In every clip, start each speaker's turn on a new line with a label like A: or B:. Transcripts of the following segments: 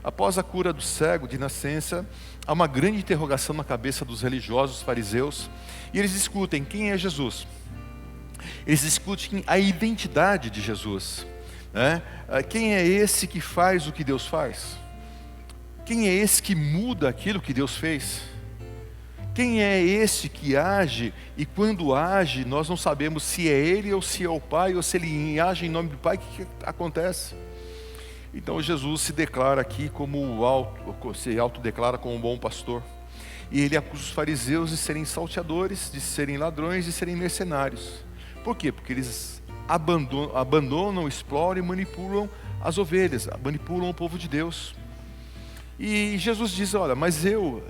A: após a cura do cego de nascença, há uma grande interrogação na cabeça dos religiosos fariseus, e eles discutem quem é Jesus. Eles discutem a identidade de Jesus, né? Quem é esse que faz o que Deus faz? Quem é esse que muda aquilo que Deus fez? Quem é esse que age e quando age nós não sabemos se é ele ou se é o Pai, ou se ele age em nome do Pai, o que acontece? Então Jesus se declara aqui se autodeclara como um bom pastor. E ele acusa os fariseus de serem salteadores, de serem ladrões, de serem mercenários. Por quê? Porque eles abandonam, exploram e manipulam as ovelhas, manipulam o povo de Deus. E Jesus diz, olha, mas eu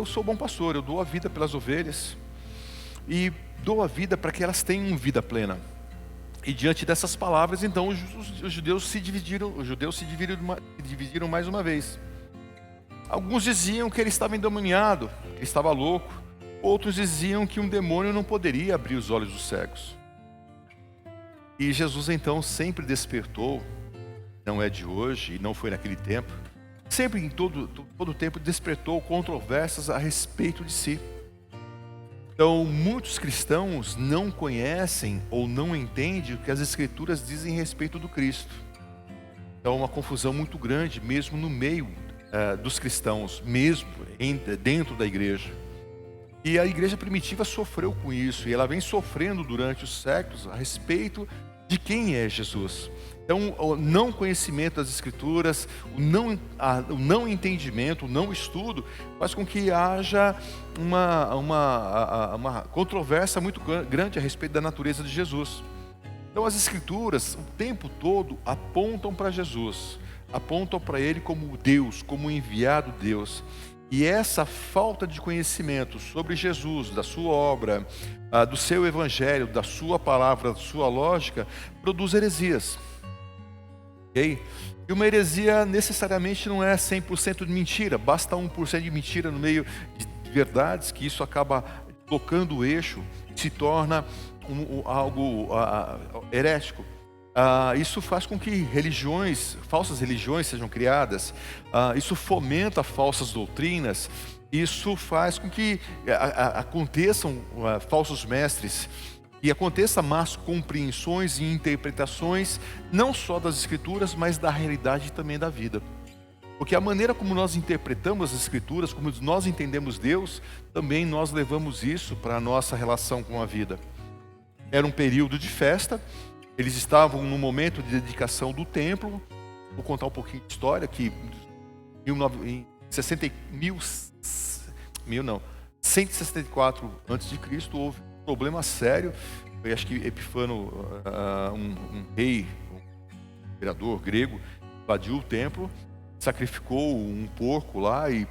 A: sou bom pastor, eu dou a vida pelas ovelhas. E dou a vida para que elas tenham vida plena. E diante dessas palavras, então, os judeus se dividiram mais uma vez. Alguns diziam que ele estava endemoniado, que ele estava louco. Outros diziam que um demônio não poderia abrir os olhos dos cegos. E Jesus então sempre despertou, não é de hoje e não foi naquele tempo, sempre em todo tempo despertou controvérsias a respeito de si. Então muitos cristãos não conhecem ou não entendem o que as Escrituras dizem a respeito do Cristo. Então uma confusão muito grande mesmo no meio dos cristãos, mesmo dentro da igreja. E a igreja primitiva sofreu com isso, e ela vem sofrendo durante os séculos a respeito de quem é Jesus. Então, o não conhecimento das Escrituras, o não entendimento, o não estudo, faz com que haja uma controvérsia muito grande a respeito da natureza de Jesus. Então, as Escrituras, o tempo todo, apontam para Jesus, apontam para Ele como Deus, como enviado Deus. E essa falta de conhecimento sobre Jesus, da sua obra, do seu evangelho, da sua palavra, da sua lógica, produz heresias. Okay? E uma heresia necessariamente não é 100% de mentira, basta 1% de mentira no meio de verdades, que isso acaba tocando o eixo, se torna algo herético. Isso faz com que falsas religiões sejam criadas, isso fomenta falsas doutrinas, isso faz com que aconteçam falsos mestres, e aconteça más compreensões e interpretações, não só das Escrituras, mas da realidade também da vida. Porque a maneira como nós interpretamos as Escrituras, como nós entendemos Deus, também nós levamos isso para a nossa relação com a vida. Era um período de festa, eles estavam no momento de dedicação do templo. Vou contar um pouquinho de história, que em 164 a.C. houve um problema sério. Eu acho que Epifano, um rei, um imperador grego, invadiu o templo, sacrificou um porco lá e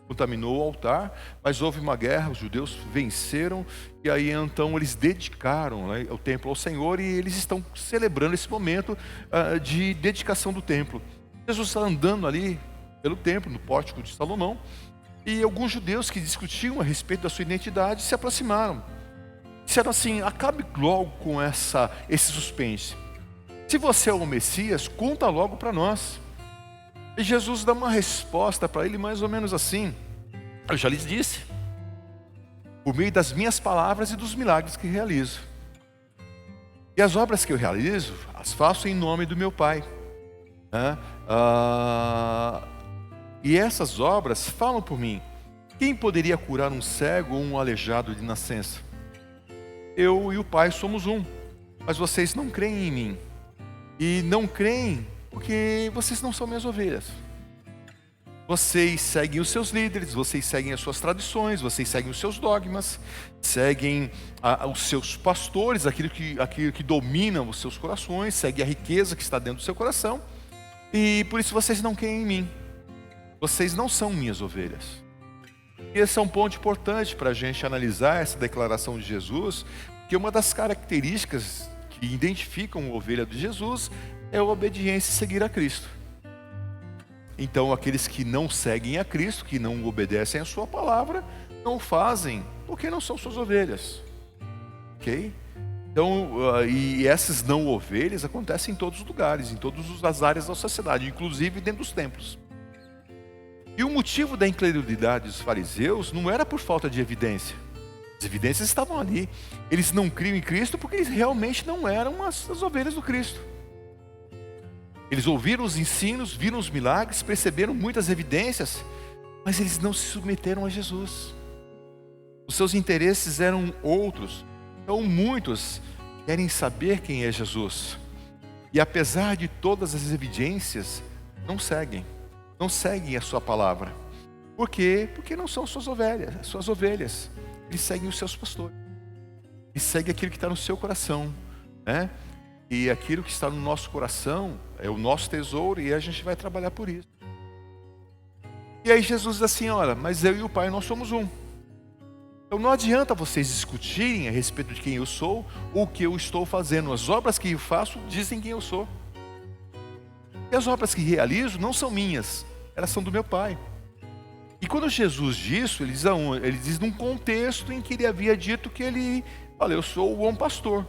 A: contaminou o altar, mas houve uma guerra, os judeus venceram, e aí então eles dedicaram, né, o templo ao Senhor, e eles estão celebrando esse momento de dedicação do templo. Jesus está andando ali pelo templo, no pórtico de Salomão, e alguns judeus que discutiam a respeito da sua identidade se aproximaram. Disseram assim, acabe logo com esse suspense. Se você é o Messias, conta logo para nós. E Jesus dá uma resposta para ele mais ou menos assim: eu já lhes disse, por meio das minhas palavras e dos milagres que realizo. E as obras que eu realizo, as faço em nome do meu Pai. E essas obras falam por mim. Quem poderia curar um cego ou um aleijado de nascença? Eu e o Pai somos um, mas vocês não creem em mim. E não creem porque vocês não são minhas ovelhas. Vocês seguem os seus líderes, vocês seguem as suas tradições, vocês seguem os seus dogmas, seguem os seus pastores, aquilo que domina os seus corações, seguem a riqueza que está dentro do seu coração, e por isso vocês não creem em mim. Vocês não são minhas ovelhas. E esse é um ponto importante para a gente analisar essa declaração de Jesus, porque uma das características que identificam a ovelha de Jesus é a obediência e seguir a Cristo. Então aqueles que não seguem a Cristo, que não obedecem a sua palavra, não fazem porque não são suas ovelhas. Ok? Então, e essas não ovelhas acontecem em todos os lugares, em todas as áreas da sociedade, inclusive dentro dos templos. E o motivo da incredulidade dos fariseus não era por falta de evidência. As evidências estavam ali. Eles não criam em Cristo porque eles realmente não eram as ovelhas do Cristo. Eles ouviram os ensinos, viram os milagres, perceberam muitas evidências, mas eles não se submeteram a Jesus. Os seus interesses eram outros. Então muitos querem saber quem é Jesus. E apesar de todas as evidências, não seguem a sua palavra. Por quê? Porque não são suas ovelhas. Eles seguem os seus pastores. Eles seguem aquilo que está no seu coração, né? E aquilo que está no nosso coração é o nosso tesouro e a gente vai trabalhar por isso. E aí Jesus diz assim, olha, mas eu e o Pai nós somos um. Então não adianta vocês discutirem a respeito de quem eu sou ou o que eu estou fazendo. As obras que eu faço dizem quem eu sou. E as obras que realizo não são minhas, elas são do meu Pai. E quando Jesus diz isso, ele diz num contexto em que ele havia dito que olha, eu sou o bom pastor.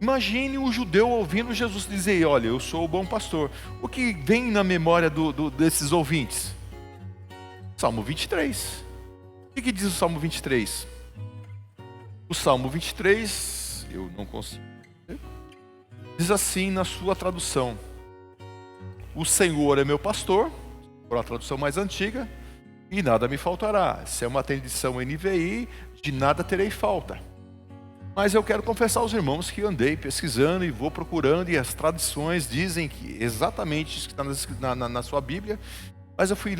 A: Imagine um judeu ouvindo Jesus dizer, olha, eu sou o bom pastor. O que vem na memória desses ouvintes? Salmo 23. O que diz o Salmo 23? O Salmo 23, eu não consigo ver, diz assim na sua tradução: o Senhor é meu pastor, por a tradução mais antiga, e nada me faltará. Se é uma edição NVI, de nada terei falta. Mas eu quero confessar aos irmãos que andei pesquisando e vou procurando, e as tradições dizem que exatamente isso que está na sua Bíblia, mas eu fui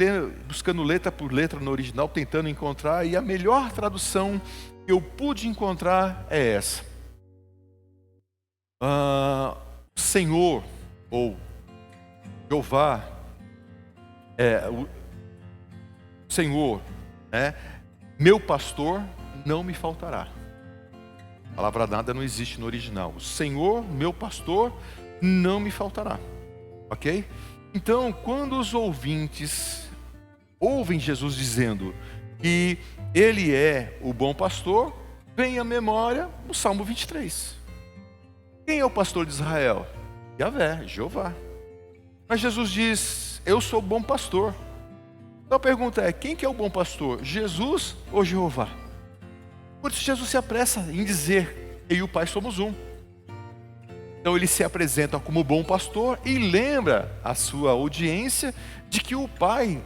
A: buscando letra por letra no original, tentando encontrar, e a melhor tradução que eu pude encontrar é essa. Senhor, ou Jeová, o Senhor, meu pastor não me faltará. A palavra nada não existe no original. O Senhor, meu pastor, não me faltará. Ok? Então, quando os ouvintes ouvem Jesus dizendo que Ele é o bom pastor, vem à memória o Salmo 23. Quem é o pastor de Israel? Yahvé, Jeová. Mas Jesus diz, eu sou o bom pastor. Então a pergunta é, quem que é o bom pastor? Jesus ou Jeová? Por isso Jesus se apressa em dizer, eu e o Pai somos um. Então ele se apresenta como bom pastor e lembra a sua audiência de que o Pai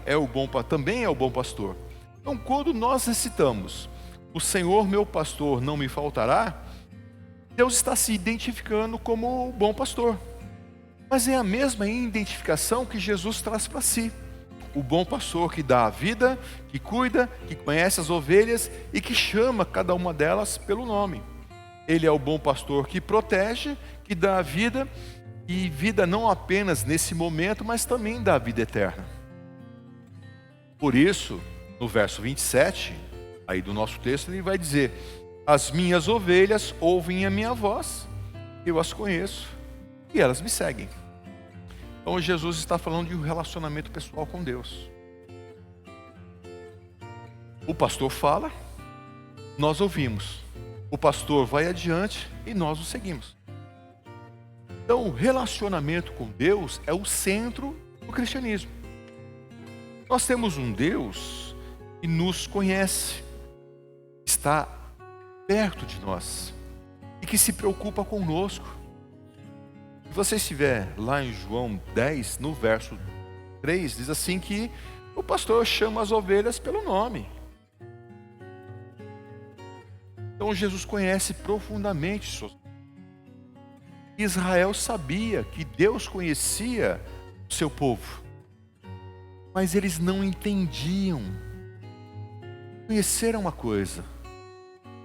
A: também é o bom pastor. Então quando nós recitamos, o Senhor meu pastor não me faltará, Deus está se identificando como o bom pastor. Mas é a mesma identificação que Jesus traz para si. O bom pastor que dá a vida, que cuida, que conhece as ovelhas e que chama cada uma delas pelo nome. Ele é o bom pastor que protege, que dá a vida, e vida não apenas nesse momento, mas também dá a vida eterna. Por isso, no verso 27, aí do nosso texto, ele vai dizer, as minhas ovelhas ouvem a minha voz, eu as conheço e elas me seguem. Então Jesus está falando de um relacionamento pessoal com Deus. O pastor fala, nós ouvimos. O pastor vai adiante e nós o seguimos. Então o relacionamento com Deus é o centro do cristianismo. Nós temos um Deus que nos conhece, está perto de nós e que se preocupa conosco. Se você estiver lá em João 10, no verso 3, diz assim que o pastor chama as ovelhas pelo nome. Então Jesus conhece profundamente suas ovelhas. Israel sabia que Deus conhecia o seu povo, mas eles não entendiam. Conhecer é uma coisa,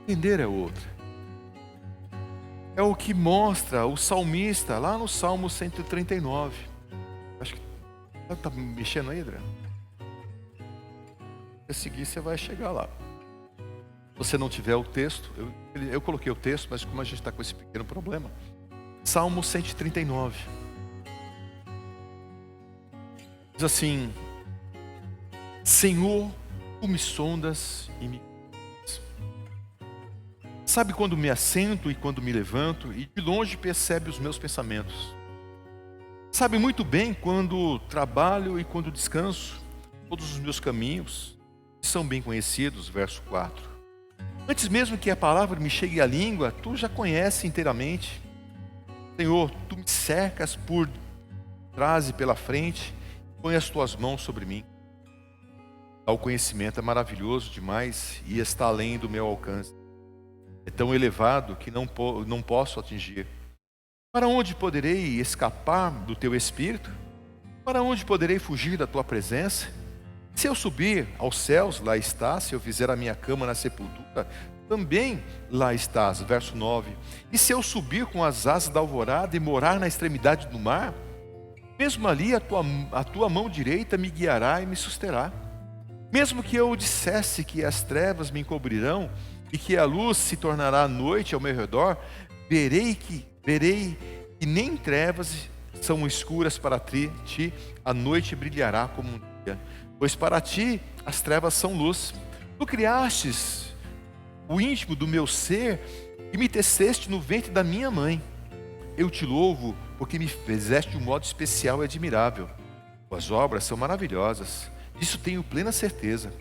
A: entender é outra. É o que mostra o salmista lá no Salmo 139. Acho que está mexendo aí, André? Se seguir, você vai chegar lá. Se você não tiver o texto, eu coloquei o texto, mas como a gente está com esse pequeno problema, Salmo 139. Diz assim, Senhor, tu me sondas e me sabe quando me assento e quando me levanto, e de longe percebe os meus pensamentos. Sabe muito bem quando trabalho e quando descanso. todos os meus caminhos são bem conhecidos, verso 4. Antes mesmo que a palavra me chegue à língua, tu já conheces inteiramente. Senhor, tu me cercas por trás e pela frente, põe as tuas mãos sobre mim. Tal conhecimento é maravilhoso demais e está além do meu alcance. É tão elevado que não posso atingir. Para onde poderei escapar do teu espírito? Para onde poderei fugir da tua presença? Se eu subir aos céus, lá estás. Se eu fizer a minha cama na sepultura, também lá estás. Verso 9. E se eu subir com as asas da alvorada e morar na extremidade do mar, mesmo ali a tua mão direita me guiará e me susterá. Mesmo que eu dissesse que as trevas me encobrirão e que a luz se tornará noite ao meu redor, verei que nem trevas são escuras para ti, a noite brilhará como um dia. Pois para ti as trevas são luz. Tu criastes o íntimo do meu ser e me teceste no ventre da minha mãe. Eu te louvo porque me fizeste de um modo especial e admirável. Tuas obras são maravilhosas, disso tenho plena certeza.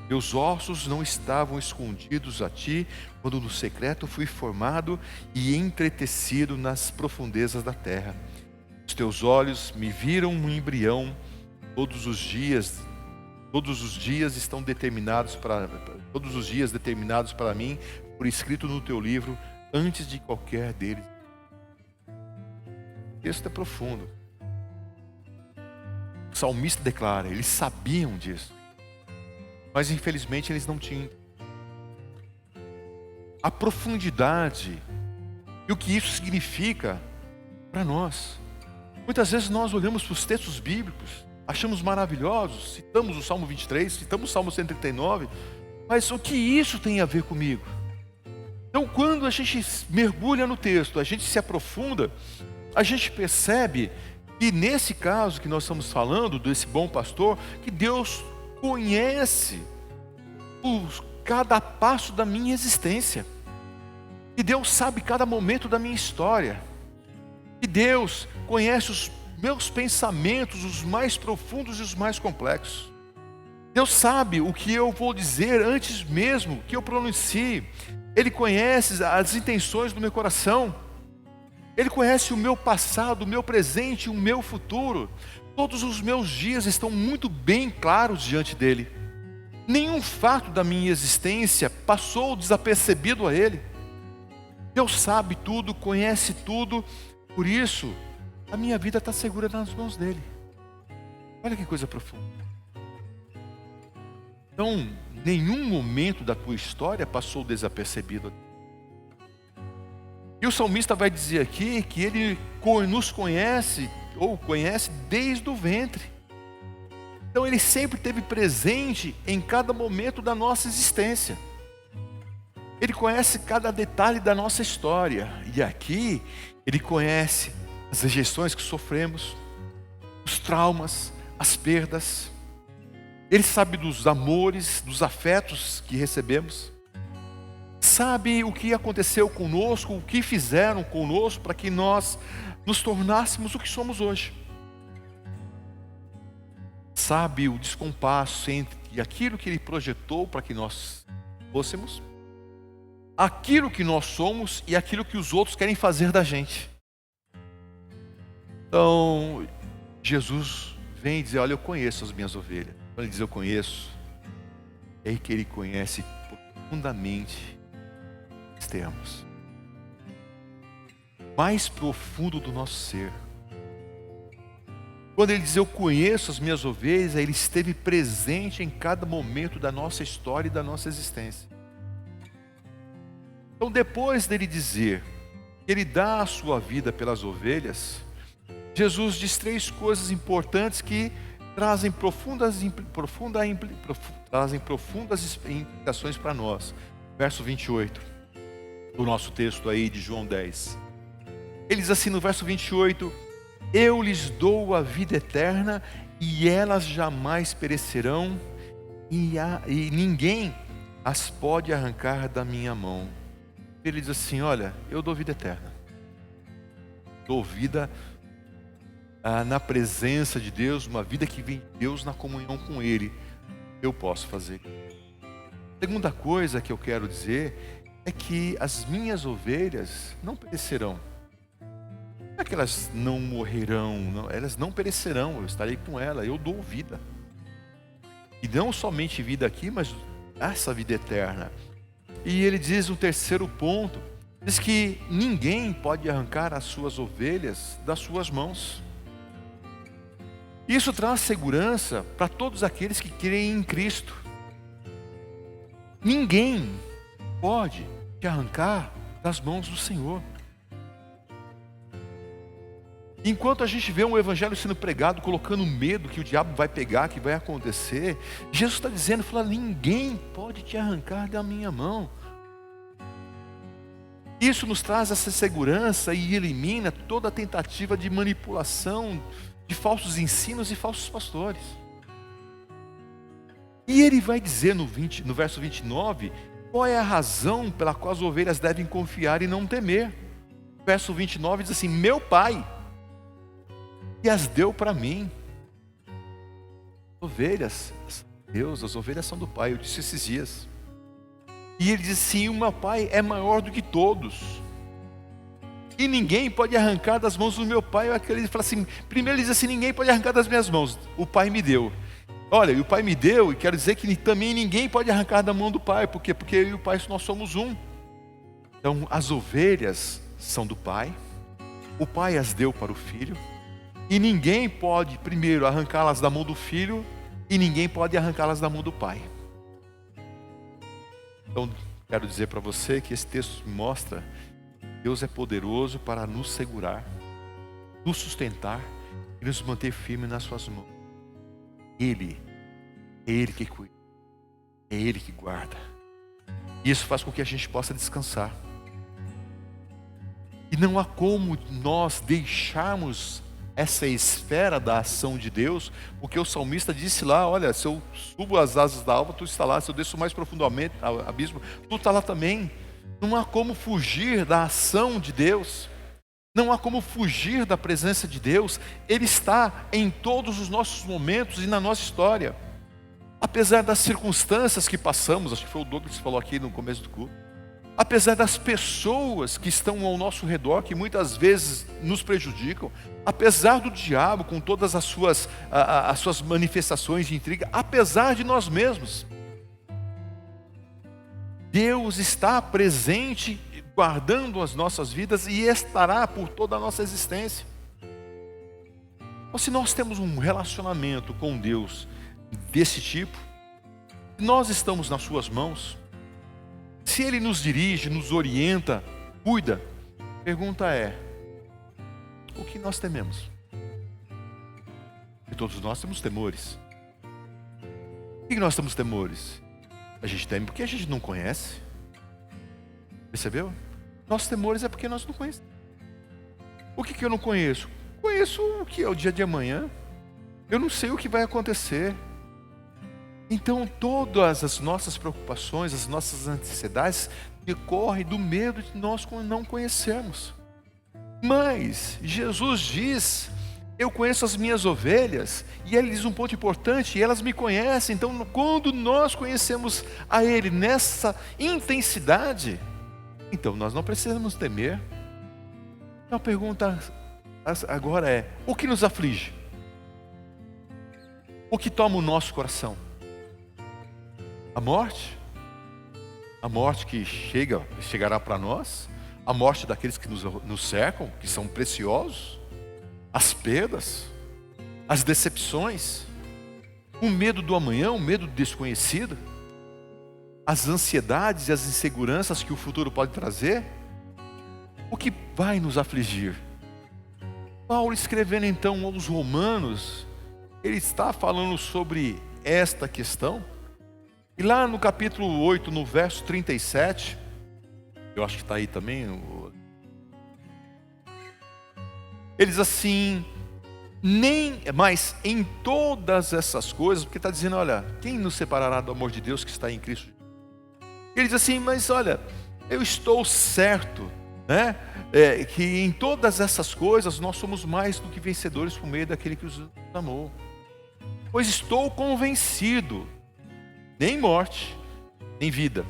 A: Meus ossos não estavam escondidos a ti, quando no secreto fui formado e entretecido nas profundezas da terra. Os teus olhos me viram um embrião, todos os dias determinados para mim, por escrito no teu livro, antes de qualquer deles. O texto é profundo. O salmista declara, eles sabiam disso, mas infelizmente eles não tinham a profundidade e o que isso significa para nós. Muitas vezes nós olhamos para os textos bíblicos, achamos maravilhosos, citamos o Salmo 23, citamos o Salmo 139, mas o que isso tem a ver comigo? Então, quando a gente mergulha no texto, a gente se aprofunda, a gente percebe que nesse caso que nós estamos falando, desse bom pastor, que Deus conhece cada passo da minha existência, que Deus sabe cada momento da minha história, que Deus conhece os meus pensamentos, os mais profundos e os mais complexos. Deus sabe o que eu vou dizer antes mesmo que eu pronuncie. Ele conhece as intenções do meu coração. Ele conhece o meu passado, o meu presente e o meu futuro. Todos os meus dias estão muito bem claros diante dele. Nenhum fato da minha existência passou desapercebido a ele. Deus sabe tudo, conhece tudo. Por isso, a minha vida está segura nas mãos dele. Olha que coisa profunda. Então, nenhum momento da tua história passou desapercebido. E o salmista vai dizer aqui que ele nos conhece, ou conhece desde o ventre. Então ele sempre esteve presente em cada momento da nossa existência. Ele conhece cada detalhe da nossa história. E aqui, ele conhece as rejeições que sofremos, os traumas, as perdas. Ele sabe dos amores, dos afetos que recebemos. Sabe o que aconteceu conosco, o que fizeram conosco para que nós nos tornássemos o que somos hoje. Sabe o descompasso entre aquilo que ele projetou para que nós fôssemos, aquilo que nós somos e aquilo que os outros querem fazer da gente. Então, Jesus vem dizer, olha, eu conheço as minhas ovelhas. Quando ele diz eu conheço, é que ele conhece profundamente os termos mais profundo do nosso ser. Quando ele diz eu conheço as minhas ovelhas, ele esteve presente em cada momento da nossa história e da nossa existência. Então, depois dele dizer que ele dá a sua vida pelas ovelhas, Jesus diz três coisas importantes que trazem profundas implicações para nós. Verso 28 do nosso texto aí de João 10. Ele diz assim no verso 28, eu lhes dou a vida eterna e elas jamais perecerão e ninguém as pode arrancar da minha mão. Ele diz assim, olha, eu dou vida eterna. Dou vida na presença de Deus, uma vida que vem de Deus na comunhão com Ele, eu posso fazer. Segunda coisa que eu quero dizer é que as minhas ovelhas não perecerão. Não é que elas não morrerão, não, elas não perecerão, eu estarei com ela, eu dou vida. E não somente vida aqui, mas essa vida eterna. E ele diz um terceiro ponto, diz que ninguém pode arrancar as suas ovelhas das suas mãos. Isso traz segurança para todos aqueles que creem em Cristo. Ninguém pode te arrancar das mãos do Senhor. Enquanto a gente vê um evangelho sendo pregado, colocando medo que o diabo vai pegar, que vai acontecer, Jesus está dizendo, ninguém pode te arrancar da minha mão. Isso nos traz essa segurança e elimina toda a tentativa de manipulação, de falsos ensinos e falsos pastores. E ele vai dizer no verso 29, qual é a razão pela qual as ovelhas devem confiar e não temer. Verso 29 diz assim, meu Pai, e as deu para mim. Ovelhas, Deus, as ovelhas são do Pai, eu disse esses dias. E ele diz assim, o meu Pai é maior do que todos. E ninguém pode arrancar das mãos do meu Pai. Ele fala assim, primeiro ele diz assim, ninguém pode arrancar das minhas mãos, o Pai me deu. Olha, e o Pai me deu, e quero dizer que também ninguém pode arrancar da mão do Pai. Por quê? Porque eu e o Pai nós somos um. Então as ovelhas são do Pai, o Pai as deu para o Filho, e ninguém pode primeiro arrancá-las da mão do Filho, e ninguém pode arrancá-las da mão do Pai. Então quero dizer para você que esse texto mostra que Deus é poderoso para nos segurar, nos sustentar e nos manter firmes nas suas mãos. Ele, é Ele que cuida, é Ele que guarda. E isso faz com que a gente possa descansar. E não há como nós deixarmos essa esfera da ação de Deus, porque o salmista disse lá, olha, se eu subo as asas da alva, tu está lá, se eu desço mais profundamente ao abismo, tu está lá também. Não há como fugir da ação de Deus, não há como fugir da presença de Deus. Ele está em todos os nossos momentos e na nossa história. Apesar das circunstâncias que passamos, acho que foi o Douglas que falou aqui no começo do culto, apesar das pessoas que estão ao nosso redor, que muitas vezes nos prejudicam, apesar do diabo com todas as suas manifestações de intriga, apesar de nós mesmos, Deus está presente, guardando as nossas vidas e estará por toda a nossa existência. Então, se nós temos um relacionamento com Deus desse tipo, nós estamos nas suas mãos, se Ele nos dirige, nos orienta, cuida, a pergunta é, o que nós tememos? E todos nós temos temores. Por que nós temos temores? A gente teme porque a gente não conhece. Percebeu? Nossos temores é porque nós não conhecemos. O que eu não conheço? Conheço o que é o dia de amanhã. Eu não sei o que vai acontecer. Então todas as nossas preocupações, as nossas ansiedades decorrem do medo de nós não conhecermos. Mas Jesus diz, eu conheço as minhas ovelhas, e Ele diz um ponto importante, e elas me conhecem. Então quando nós conhecemos a Ele nessa intensidade, então nós não precisamos temer. Então a pergunta agora é, o que nos aflige? O que toma o nosso coração? A morte? A morte que chegará para nós? A morte daqueles que nos cercam, que são preciosos? As perdas? As decepções? O medo do amanhã, o medo do desconhecido? As ansiedades e as inseguranças que o futuro pode trazer? O que vai nos afligir? Paulo, escrevendo então aos Romanos, ele está falando sobre esta questão. E lá no capítulo 8, no verso 37, eu acho que está aí também, ele diz assim, mas em todas essas coisas, porque está dizendo, olha, quem nos separará do amor de Deus que está em Cristo? Ele diz assim, mas olha, eu estou certo né? Que em todas essas coisas nós somos mais do que vencedores por meio daquele que nos amou. Pois estou convencido, nem morte, nem vida,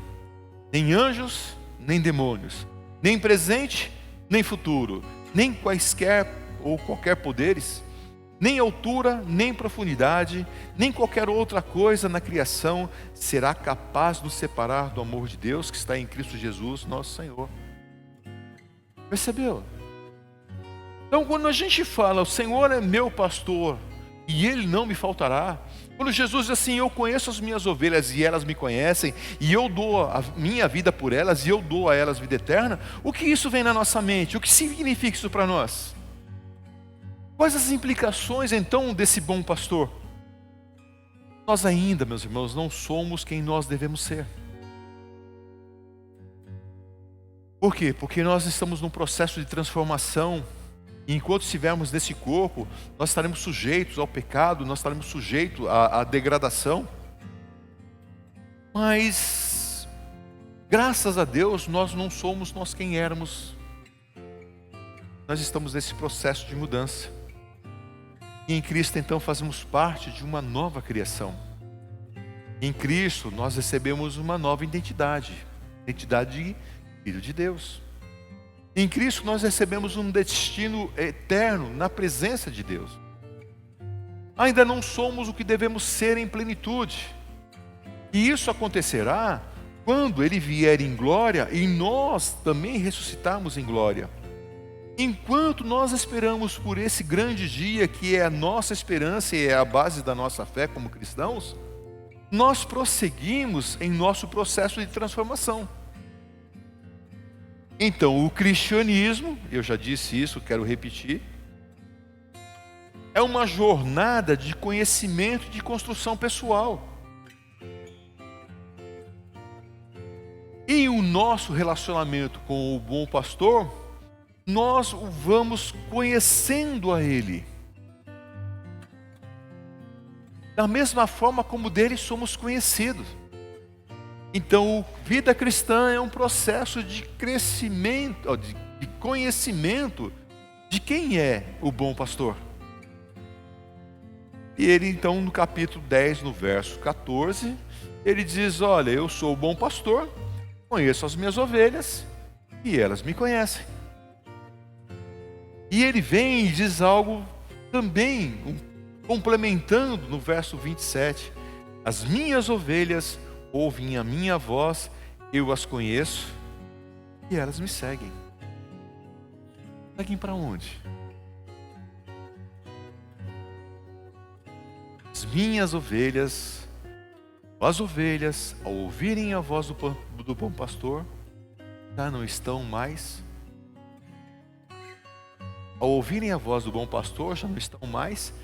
A: nem anjos, nem demônios, nem presente, nem futuro, nem quaisquer ou qualquer poderes, nem altura, nem profundidade, nem qualquer outra coisa na criação será capaz de nos separar do amor de Deus que está em Cristo Jesus, nosso Senhor. Percebeu? Então, quando a gente fala, o Senhor é meu pastor e Ele não me faltará. Quando Jesus diz assim, eu conheço as minhas ovelhas e elas me conhecem, e eu dou a minha vida por elas, e eu dou a elas vida eterna, o que isso vem na nossa mente? O que significa isso para nós? Quais as implicações então desse bom pastor? Nós ainda, meus irmãos, não somos quem nós devemos ser. Por quê? Porque nós estamos num processo de transformação. E enquanto estivermos nesse corpo, nós estaremos sujeitos ao pecado, nós estaremos sujeitos à degradação. Mas, graças a Deus, nós não somos nós quem éramos. Nós estamos nesse processo de mudança. E em Cristo, então, fazemos parte de uma nova criação. Em Cristo, nós recebemos uma nova identidade. Identidade de Filho de Deus. Em Cristo nós recebemos um destino eterno na presença de Deus. Ainda não somos o que devemos ser em plenitude. E isso acontecerá quando Ele vier em glória e nós também ressuscitarmos em glória. Enquanto nós esperamos por esse grande dia que é a nossa esperança e é a base da nossa fé como cristãos, nós prosseguimos em nosso processo de transformação. Então, o cristianismo, eu já disse isso, quero repetir, é uma jornada de conhecimento e de construção pessoal. E o nosso relacionamento com o bom pastor, nós o vamos conhecendo a Ele. Da mesma forma como dele somos conhecidos. Então, vida cristã é um processo de crescimento, de conhecimento de quem é o bom pastor. E ele então no capítulo 10, no verso 14, ele diz, olha, eu sou o bom pastor, conheço as minhas ovelhas e elas me conhecem. E ele vem e diz algo também, complementando no verso 27, as minhas ovelhas ouvem a minha voz, eu as conheço e elas me seguem. Seguem para onde? As minhas ovelhas, as ovelhas, ao ouvirem a voz do bom pastor, já não estão mais. Ao ouvirem a voz do bom pastor, já não estão mais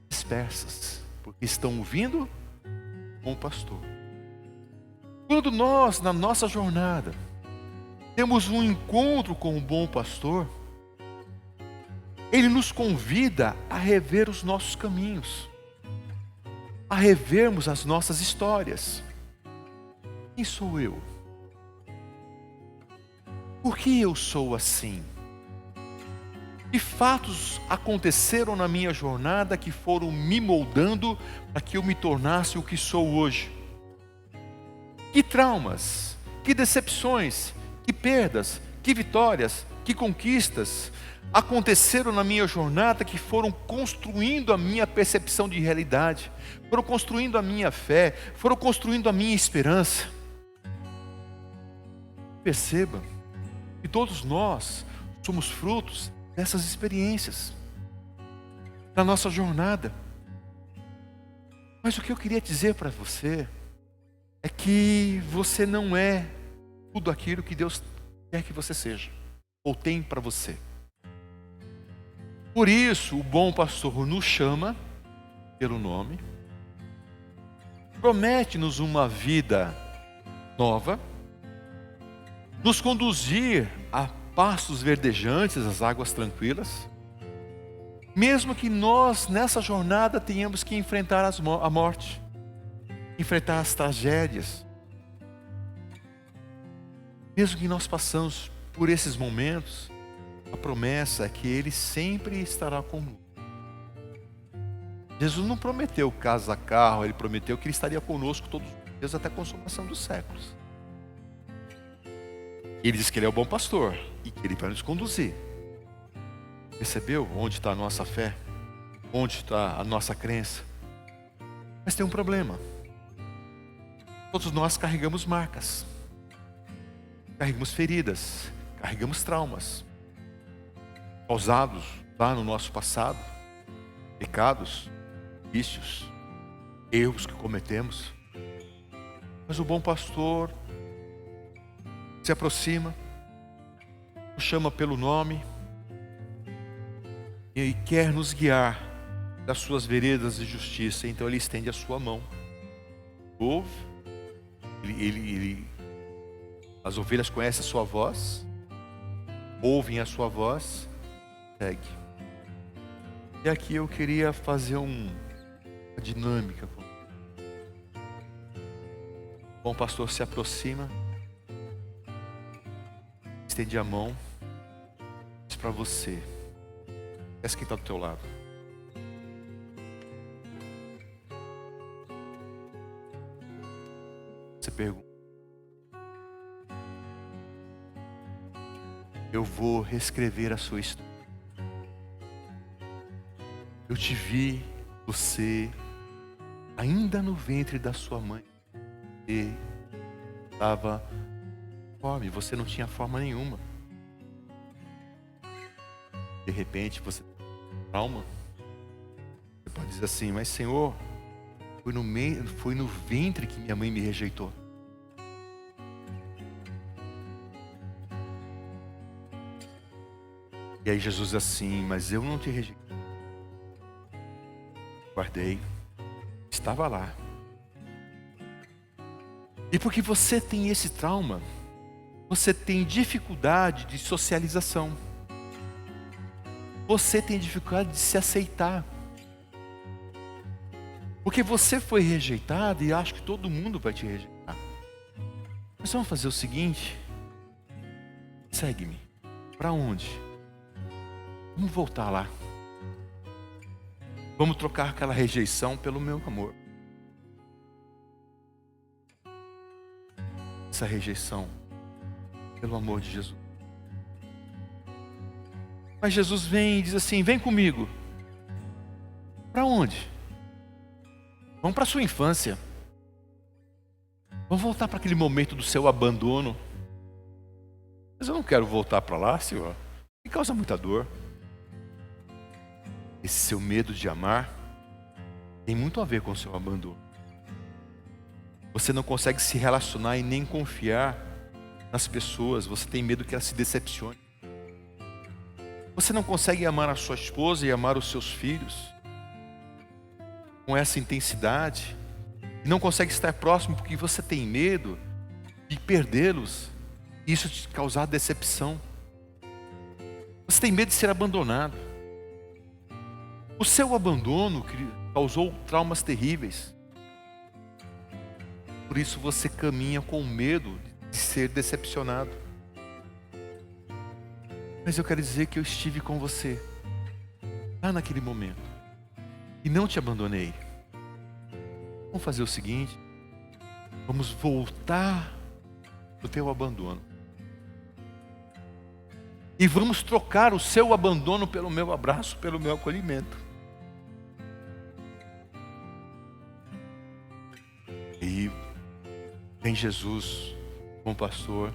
A: dispersas, porque estão ouvindo o bom pastor. Quando nós, na nossa jornada, temos um encontro com o bom pastor, ele nos convida a rever os nossos caminhos, a revermos as nossas histórias. Quem sou eu? Por que eu sou assim? Que fatos aconteceram na minha jornada que foram me moldando para que eu me tornasse o que sou hoje? Que traumas, que decepções, que perdas, que vitórias, que conquistas aconteceram na minha jornada que foram construindo a minha percepção de realidade, foram construindo a minha fé, foram construindo a minha esperança. Perceba que todos nós somos frutos dessas experiências, da nossa jornada. Mas o que eu queria dizer para você é que você não é tudo aquilo que Deus quer que você seja, ou tem para você. Por isso, o bom pastor nos chama pelo nome, promete-nos uma vida nova, nos conduzir a pastos verdejantes, as águas tranquilas, mesmo que nós nessa jornada tenhamos que enfrentar a morte, enfrentar as tragédias, mesmo que nós passamos por esses momentos, a promessa é que Ele sempre estará conosco. Jesus não prometeu casa, carro, Ele prometeu que Ele estaria conosco todos os dias até a consumação dos séculos. Ele diz que Ele é o bom pastor e que Ele vai nos conduzir. Percebeu onde está a nossa fé? Onde está a nossa crença? Mas tem um problema. Todos nós carregamos marcas, carregamos feridas, carregamos traumas causados lá no nosso passado, pecados, vícios, erros que cometemos. Mas o bom pastor se aproxima, nos chama pelo nome e quer nos guiar das suas veredas de justiça. Então Ele estende a sua mão, ouve, as ovelhas conhecem a sua voz, ouvem a sua voz, segue. E aqui eu queria fazer uma dinâmica. O bom pastor se aproxima, estende a mão, diz para você, essa quem está do teu lado. Você pergunta: eu vou reescrever a sua história. Eu te vi, você, ainda no ventre da sua mãe. Você estava forme, você não tinha forma nenhuma. De repente você tem trauma. Você pode dizer assim: mas Senhor, foi no ventre que minha mãe me rejeitou. E aí Jesus diz assim: mas eu não te rejeitei. Guardei, estava lá. E porque você tem esse trauma, você tem dificuldade de socialização. Você tem dificuldade de se aceitar. Porque você foi rejeitado e acha que todo mundo vai te rejeitar. Mas vamos fazer o seguinte: segue-me. Para onde? Vamos voltar lá. Vamos trocar aquela rejeição pelo meu amor. Essa rejeição pelo amor de Jesus. Mas Jesus vem e diz assim: vem comigo. Para onde? Vamos para a sua infância. Vamos voltar para aquele momento do seu abandono. Mas eu não quero voltar para lá, Senhor. Me causa muita dor. Esse seu medo de amar tem muito a ver com o seu abandono. Você não consegue se relacionar e nem confiar nas pessoas. Você tem medo que elas se decepcionem. Você não consegue amar a sua esposa e amar os seus filhos com essa intensidade. E não consegue estar próximo porque você tem medo de perdê-los. E isso te causar decepção. Você tem medo de ser abandonado. O seu abandono causou traumas terríveis. Por isso você caminha com medo de ser decepcionado. Mas eu quero dizer que eu estive com você lá naquele momento e não te abandonei. Vamos fazer o seguinte: vamos voltar do teu abandono e vamos trocar o seu abandono pelo meu abraço, pelo meu acolhimento. E vem Jesus, bom pastor,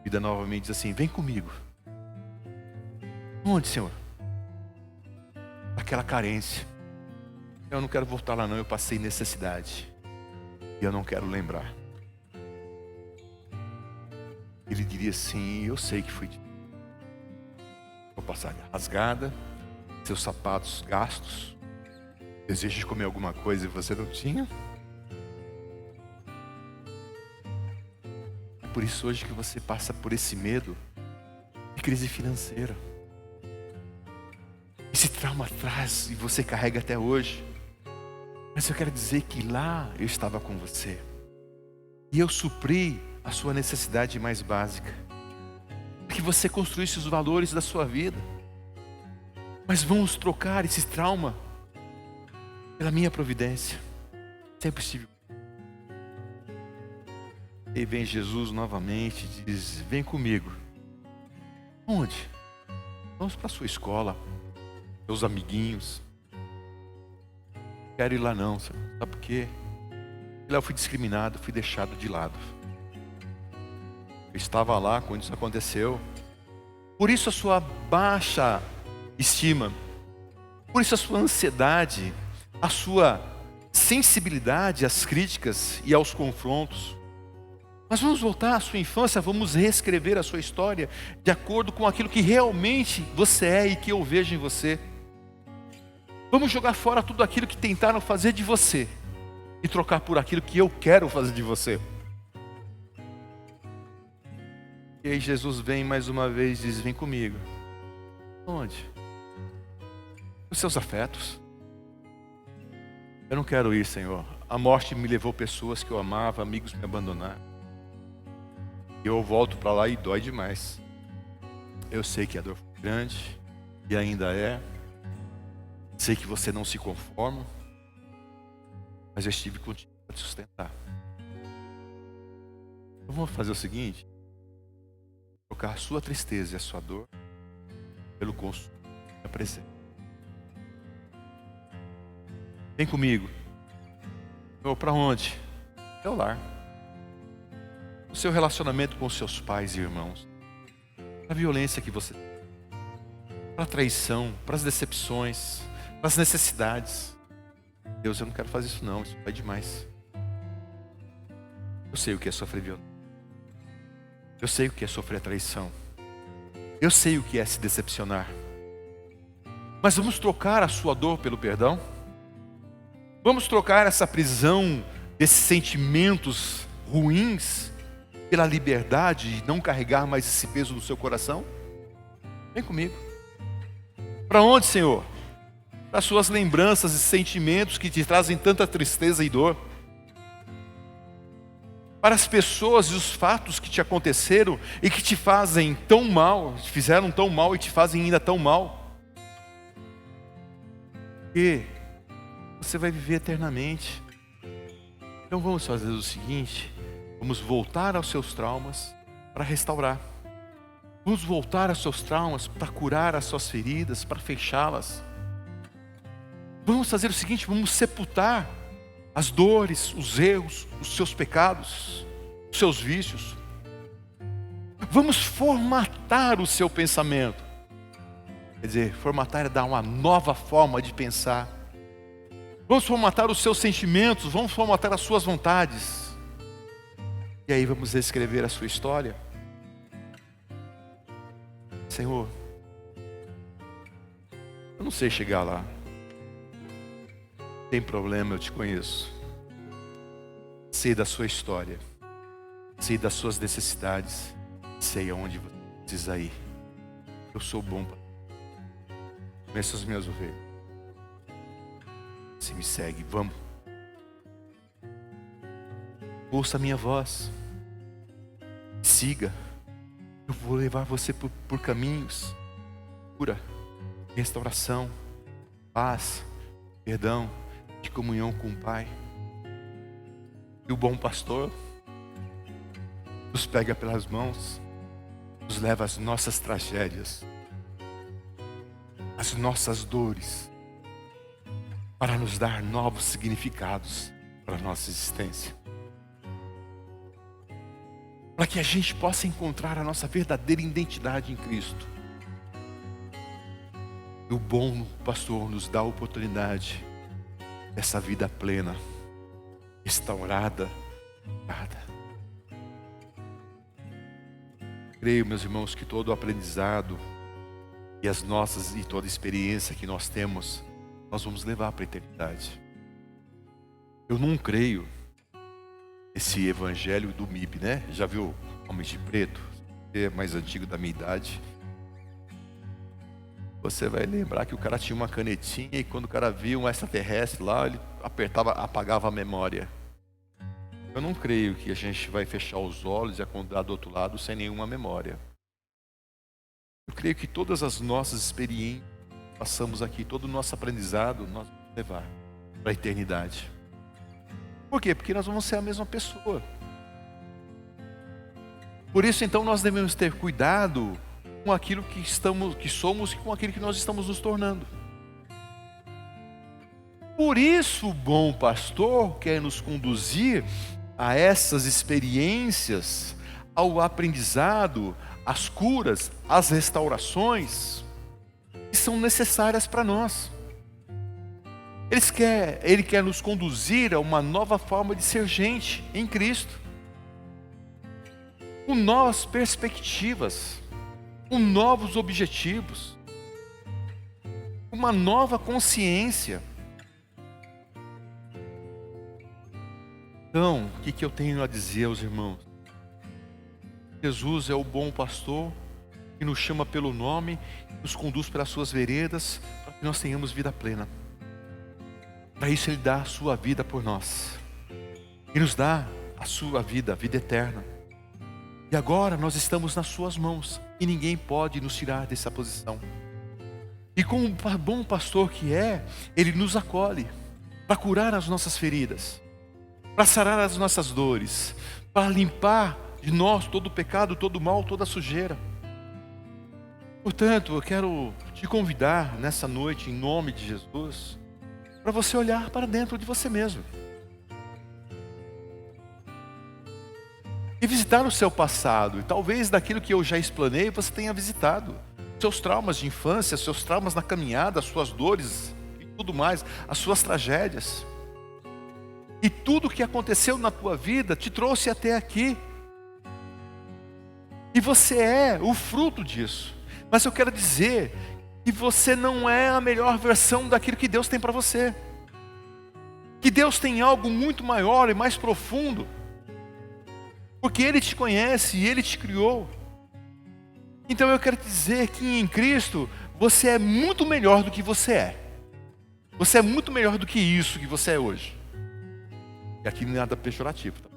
A: vida novamente diz assim: vem comigo. Onde, Senhor? Aquela carência. Eu não quero voltar lá não, eu passei necessidade. E eu não quero lembrar. Ele diria assim: eu sei que fui. Vou passar rasgada, seus sapatos gastos, desejo de comer alguma coisa e você não tinha. É por isso hoje que você passa por esse medo de crise financeira. Esse trauma atrás e você carrega até hoje. Mas eu quero dizer que lá eu estava com você. E eu supri a sua necessidade mais básica. que você construísse os valores da sua vida. Mas vamos trocar esse trauma pela minha providência. Se é possível. E vem Jesus novamente e diz: vem comigo. Onde? Vamos para a sua escola, seus amiguinhos. Não quero ir lá não, sabe por quê? Lá eu fui discriminado, fui deixado de lado. Eu estava lá quando isso aconteceu. Por isso a sua baixa estima, por isso a sua ansiedade, a sua sensibilidade às críticas e aos confrontos. Mas vamos voltar à sua infância, vamos reescrever a sua história de acordo com aquilo que realmente você é e que eu vejo em você. Vamos jogar fora tudo aquilo que tentaram fazer de você e trocar por aquilo que eu quero fazer de você. E aí Jesus vem mais uma vez e diz: vem comigo. Onde? Os seus afetos. Eu não quero ir, Senhor. A morte me levou pessoas que eu amava, amigos me abandonaram. E eu volto para lá e dói demais. Eu sei que a dor foi grande e ainda é. Sei que você não se conforma, mas eu estive contigo para te sustentar. Então vamos fazer o seguinte: trocar a sua tristeza e a sua dor pelo consolo da presença. Vem comigo. Para onde? Seu lar. O seu relacionamento com os seus pais e irmãos. Para a violência que você tem. Para a traição, para as decepções, para as necessidades. Deus, eu não quero fazer isso não, isso vai demais. Eu sei o que é sofrer violência. Eu sei o que é sofrer traição. Eu sei o que é se decepcionar. Mas vamos trocar a sua dor pelo perdão? Vamos trocar essa prisão desses sentimentos ruins pela liberdade de não carregar mais esse peso no seu coração? Vem comigo. Para onde, Senhor? Para as suas lembranças e sentimentos que te trazem tanta tristeza e dor. Para as pessoas e os fatos que te aconteceram e que te fazem tão mal, te fizeram tão mal e te fazem ainda tão mal. Porque você vai viver eternamente. Então vamos fazer o seguinte: vamos voltar aos seus traumas para restaurar. Vamos voltar aos seus traumas para curar as suas feridas, para fechá-las. Vamos fazer o seguinte: vamos sepultar as dores, os erros, os seus pecados, os seus vícios. Vamos formatar o seu pensamento. Quer dizer, formatar é dar uma nova forma de pensar. Vamos formatar os seus sentimentos, vamos formatar as suas vontades. E aí vamos reescrever a sua história. Senhor, eu não sei chegar lá. Tem problema, eu te conheço. Sei da sua história. Sei das suas necessidades. Sei aonde você precisa ir. Eu sou bom para conheço as minhas ovelhas. Se me segue, vamos. Ouça a minha voz. Siga. Eu vou levar você por caminhos. Cura, restauração, paz, perdão, de comunhão com o Pai. E o bom pastor nos pega pelas mãos, nos leva às nossas tragédias, às nossas dores, para nos dar novos significados para a nossa existência. Para que a gente possa encontrar a nossa verdadeira identidade em Cristo. E o bom pastor nos dá a oportunidade dessa vida plena, restaurada, curada. Creio, meus irmãos, que todo o aprendizado e toda a experiência que nós temos, nós vamos levar para a eternidade. Eu não creio esse evangelho do MIB, né? Já viu Homens de Preto? Você é mais antigo da minha idade. Você vai lembrar que o cara tinha uma canetinha e quando o cara via um extraterrestre lá, ele apagava a memória. Eu não creio que a gente vai fechar os olhos e acordar do outro lado sem nenhuma memória. Eu creio que todas as nossas experiências que passamos aqui, todo o nosso aprendizado, nós vamos levar para a eternidade. Por quê? Porque nós vamos ser a mesma pessoa. Por isso, então, nós devemos ter cuidado com aquilo que somos e com aquilo que nós estamos nos tornando. Por isso, o bom pastor quer nos conduzir a essas experiências, ao aprendizado, às curas, às restaurações que são necessárias para nós. Ele quer nos conduzir a uma nova forma de ser gente em Cristo, com novas perspectivas, com novos objetivos, uma nova consciência. Então, o que eu tenho a dizer aos irmãos? Jesus é o bom pastor que nos chama pelo nome, nos conduz pelas suas veredas, para que nós tenhamos vida plena. Para isso Ele dá a sua vida por nós, e nos dá a sua vida, a vida eterna. E agora nós estamos nas suas mãos, e ninguém pode nos tirar dessa posição. E como o bom pastor que é, Ele nos acolhe, para curar as nossas feridas, para sarar as nossas dores, para limpar de nós todo o pecado, todo o mal, toda a sujeira. Portanto, eu quero te convidar nessa noite, em nome de Jesus, para você olhar para dentro de você mesmo e visitar o seu passado. E talvez daquilo que eu já explanei, você tenha visitado seus traumas de infância, seus traumas na caminhada, as suas dores e tudo mais, as suas tragédias. E tudo o que aconteceu na tua vida te trouxe até aqui. E você é o fruto disso. Mas eu quero dizer que você não é a melhor versão daquilo que Deus tem para você. Que Deus tem algo muito maior e mais profundo. Porque Ele te conhece e Ele te criou. Então eu quero te dizer que em Cristo você é muito melhor do que você é. Você é muito melhor do que isso que você é hoje. E aqui não é nada pejorativo. Tá?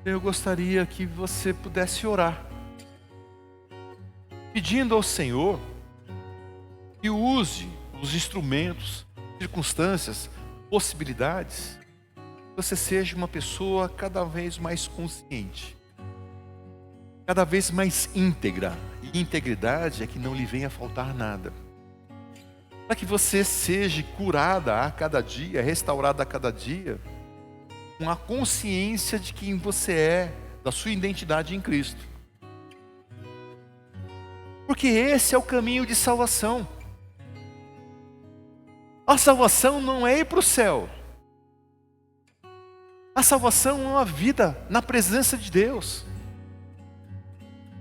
A: Eu gostaria que você pudesse orar, pedindo ao Senhor que use os instrumentos, circunstâncias, possibilidades, que você seja uma pessoa cada vez mais consciente, cada vez mais íntegra. E integridade é que não lhe venha faltar nada. Para que você seja curada a cada dia, restaurada a cada dia, com a consciência de quem você é, da sua identidade em Cristo. Porque esse é o caminho de salvação. A salvação não é ir para o céu. A salvação é uma vida na presença de Deus.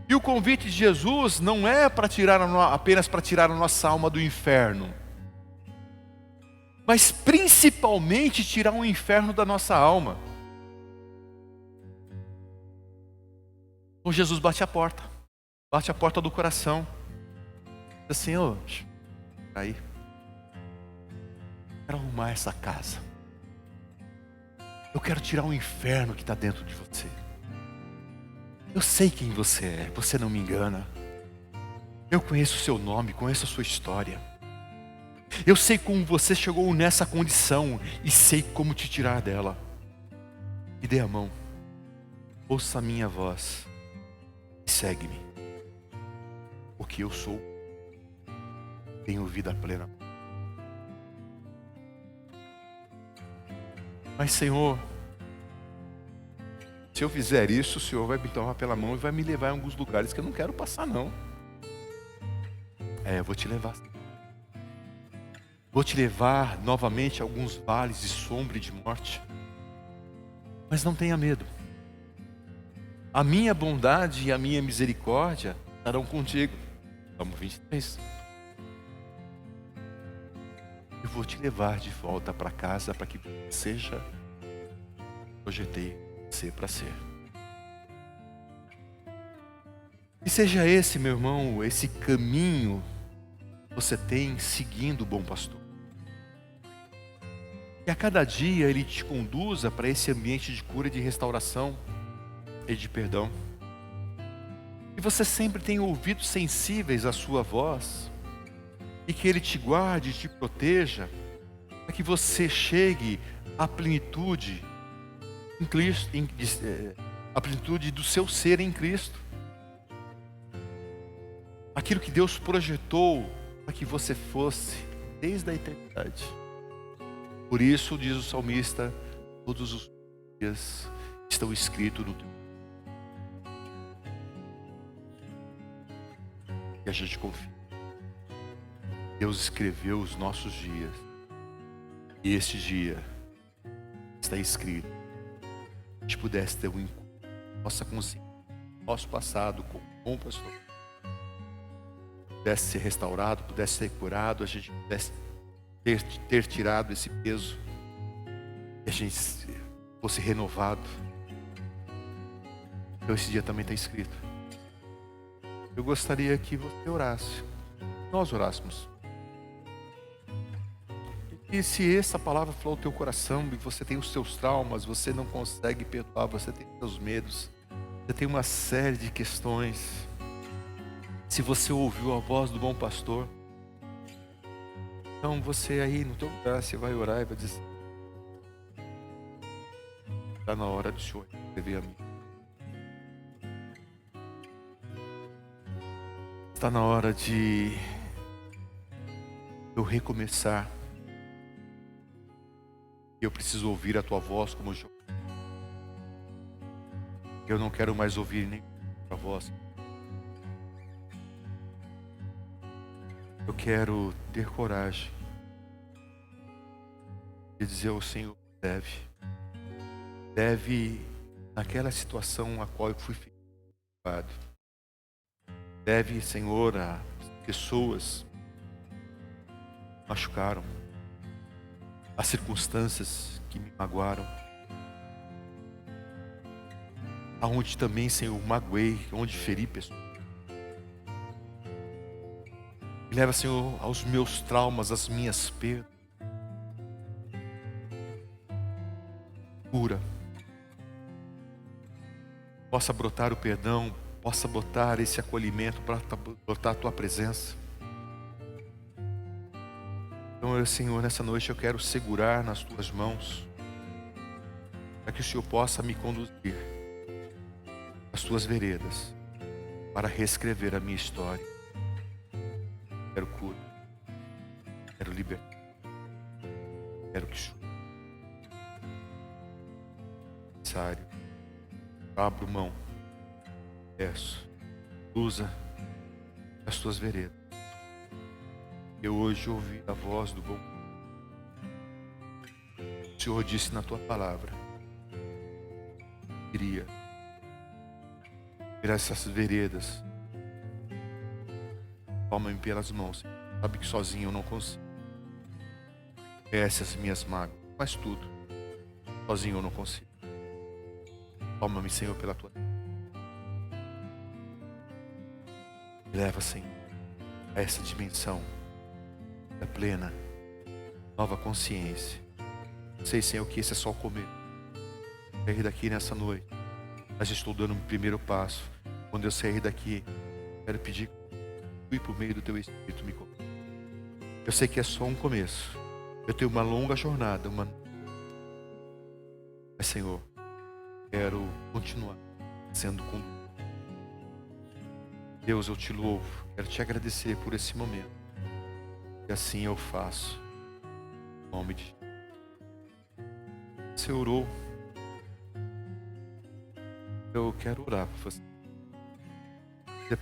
A: E o convite de Jesus não é apenas para tirar a nossa alma do inferno, mas principalmente tirar o inferno da nossa alma. Então Jesus bate a porta do coração. Diz assim: ô, aí, quero arrumar essa casa. Eu quero tirar o inferno que está dentro de você. Eu sei quem você é, você não me engana. Eu conheço o seu nome, conheço a sua história. Eu sei como você chegou nessa condição e sei como te tirar dela. Me dê a mão, ouça a minha voz e segue-me, porque eu sou, tenho vida plena. Mas Senhor, se eu fizer isso, o Senhor vai me tomar pela mão e vai me levar em alguns lugares que eu não quero passar, não. Eu vou te levar. Vou te levar novamente a alguns vales de sombra e de morte. Mas não tenha medo. A minha bondade e a minha misericórdia estarão contigo. Salmo 23. Eu vou te levar de volta para casa para que você seja, projetei ser para ser. E seja esse, meu irmão, esse caminho que você tem seguindo o bom pastor. Que a cada dia Ele te conduza para esse ambiente de cura e de restauração e de perdão. que você sempre tenha ouvidos sensíveis à sua voz, e que Ele te guarde e te proteja, para que você chegue à plenitude em Cristo, a plenitude do seu ser em Cristo. Aquilo que Deus projetou para que você fosse desde a eternidade. Por isso, diz o salmista, todos os dias estão escritos no teu livro. E a gente confia. Deus escreveu os nossos dias. E este dia está escrito. A gente pudesse ter um encontro, nossa consciência, nosso passado com um bom pastor, pudesse ser restaurado, pudesse ser curado, a gente pudesse ter tirado esse peso, e a gente fosse renovado. Então esse dia também está escrito. Eu gostaria que você orasse, nós orássemos. E se essa palavra falou ao teu coração, e você tem os seus traumas, você não consegue perdoar, você tem os seus medos, você tem uma série de questões. Se você ouviu a voz do bom pastor, então você aí no teu lugar, você vai orar e vai dizer: está na hora do Senhor escrever a mim. Está na hora de eu recomeçar. Eu preciso ouvir a tua voz como Jó. Eu não quero mais ouvir nem a voz. Eu quero ter coragem de dizer ao Senhor: deve naquela situação a qual eu fui feito. Deve, Senhor, a pessoas que machucaram, as circunstâncias que me magoaram, aonde também, Senhor, magoei, onde feri pessoas. Me leva, Senhor, aos meus traumas, às minhas perdas. Cura. Possa brotar o perdão, possa brotar esse acolhimento, para brotar a tua presença. Então, Senhor, nessa noite eu quero segurar nas tuas mãos, para que o Senhor possa me conduzir às tuas veredas, para reescrever a minha história. Quero cura, quero libertar, quero que o Senhor necessário. Abro mão, peço, usa as tuas veredas. Eu hoje ouvi a voz do bom. O Senhor disse na tua palavra: queria ver essas veredas. Toma-me pelas mãos. Sabe que sozinho eu não consigo. Conhece as minhas mágoas, faz tudo. Sozinho eu não consigo. Toma-me, Senhor, pela tua mão. Me leva, Senhor, a essa dimensão da plena, nova consciência. Sei, Senhor, que esse é só o começo. Sair daqui nessa noite, mas estou dando um primeiro passo. Quando eu sair daqui, quero pedir que tu, por meio do teu Espírito, me conduz. Eu sei que é só um começo. Eu tenho uma longa jornada, mas, Senhor, quero continuar sendo conduzido. Deus, eu te louvo, quero te agradecer por esse momento. E assim eu faço. Em nome de Jesus. Você orou? Eu quero orar por você.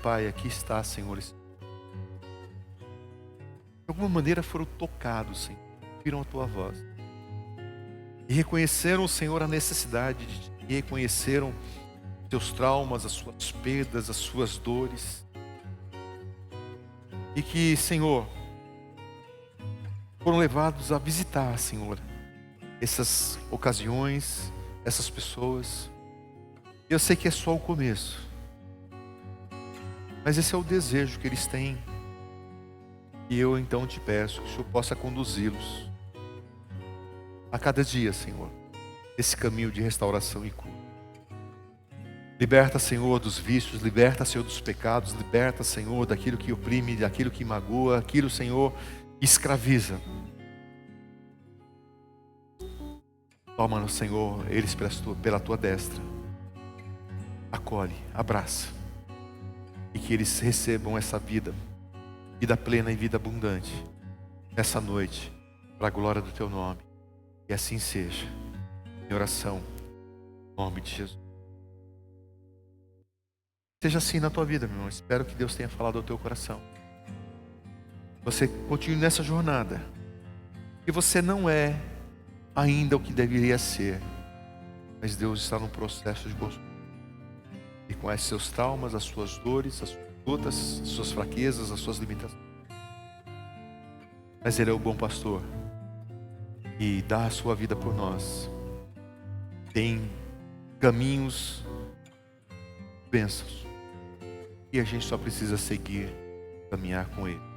A: Pai, aqui está, Senhor. De alguma maneira foram tocados, Senhor. Ouviram a tua voz. E reconheceram, Senhor, a necessidade de ti. E reconheceram seus traumas, as suas perdas, as suas dores. E que, Senhor, foram levados a visitar, Senhor, essas ocasiões, essas pessoas. Eu sei que é só o começo, mas esse é o desejo que eles têm. E eu então te peço que o Senhor possa conduzi-los a cada dia, Senhor, esse caminho de restauração e cura. Liberta, Senhor, dos vícios, liberta, Senhor, dos pecados, liberta, Senhor, daquilo que oprime, daquilo que magoa, aquilo, Senhor, que escraviza. Toma, Senhor, eles pela tua destra. Acolhe, abraça. E que eles recebam essa vida plena e vida abundante, essa noite, para a glória do teu nome. E assim seja. Em oração, em nome de Jesus. Seja assim na tua vida, meu irmão. Espero que Deus tenha falado ao teu coração. Você continue nessa jornada. E você não é ainda o que deveria ser. Mas Deus está num processo de construção. Ele conhece seus traumas, as suas dores, as suas lutas, as suas fraquezas, as suas limitações. Mas Ele é o bom pastor. E dá a sua vida por nós. Tem caminhos, bênçãos. E a gente só precisa seguir, caminhar com Ele.